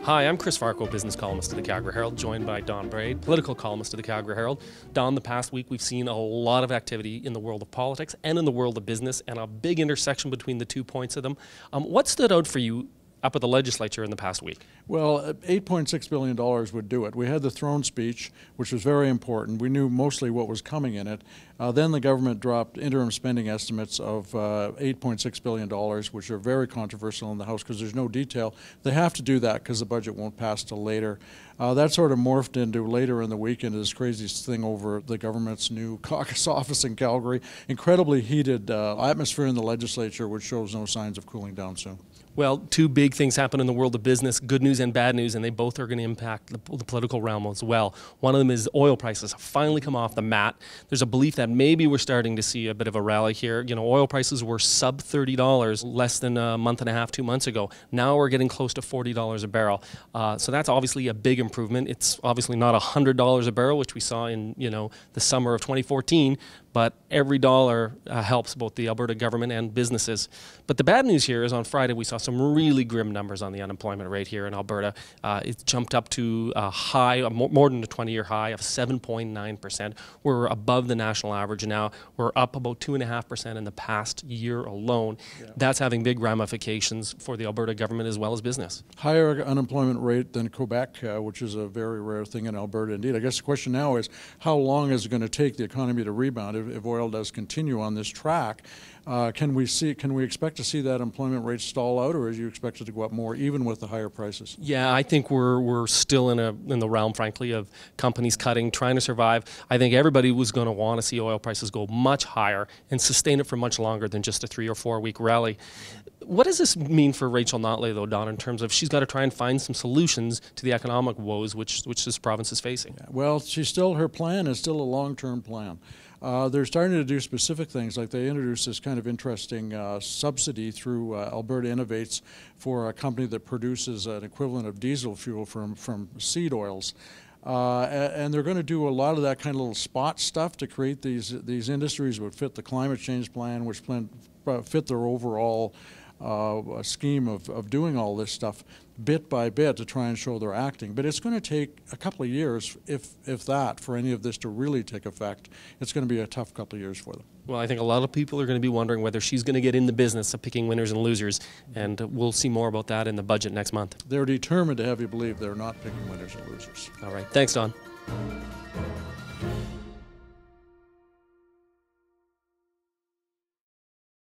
Hi, I'm Chris Varcoe, business columnist of the Calgary Herald, joined by Don Braid, political columnist of the Calgary Herald. Don, the past week we've seen a lot of activity in the world of politics and in the world of business, and a big intersection between the 2 points of them. What stood out for you up at the legislature in the past week? Well, $8.6 billion would do it. We had the throne speech, which was very important. We knew mostly what was coming in it. Then the government dropped interim spending estimates of $8.6 billion, which are very controversial in the House because there's no detail. They have to do that because the budget won't pass till later. That sort of morphed into later in the week into this crazy thing over the government's new caucus office in Calgary. Incredibly heated atmosphere in the legislature, which shows no signs of cooling down soon. Well, two big things happen in the world of business, good news and bad news, and they both are going to impact the political realm as well. One of them is oil prices have finally come off the mat. There's a belief that maybe we're starting to see a bit of a rally here. You know, oil prices were sub $30 less than a month and a half, 2 months ago. Now we're getting close to $40 a barrel. So that's obviously a big improvement. It's obviously not $100 a barrel, which we saw in, the summer of 2014, but every dollar helps both the Alberta government and businesses. But the bad news here is on Friday we saw some really grim numbers on the unemployment rate here in Alberta. It jumped up to a high, more than a 20-year high of 7.9%. We're above the national average now. We're up about 2.5% in the past year alone. Yeah. That's having big ramifications for the Alberta government as well as business. Higher unemployment rate than Quebec, which is a very rare thing in Alberta indeed. I guess the question now is how long is it going to take the economy to rebound? If oil does continue on this track, can we expect to see that employment rate stall out, or do you expect it to go up more, even with the higher prices? Yeah, I think we're still in the realm, frankly, of companies cutting, trying to survive. I think everybody was going to want to see oil prices go much higher and sustain it for much longer than just a 3 or 4 week rally. What does this mean for Rachel Notley, though, Don, in terms of she's got to try and find some solutions to the economic woes which this province is facing? Yeah, well, her plan is still a long-term plan. They're starting to do specific things, like they introduced this kind of interesting subsidy through Alberta Innovates for a company that produces an equivalent of diesel fuel from seed oils. And they're going to do a lot of that kind of little spot stuff to create these industries that would fit the climate change plan, which fit their overall scheme of doing all this stuff bit by bit to try and show they're acting. But it's going to take a couple of years, if that, for any of this to really take effect. It's going to be a tough couple of years for them. Well, I think a lot of people are going to be wondering whether she's going to get in the business of picking winners and losers, and we'll see more about that in the budget next month. They're determined to have you believe they're not picking winners and losers. All right. Thanks, Don.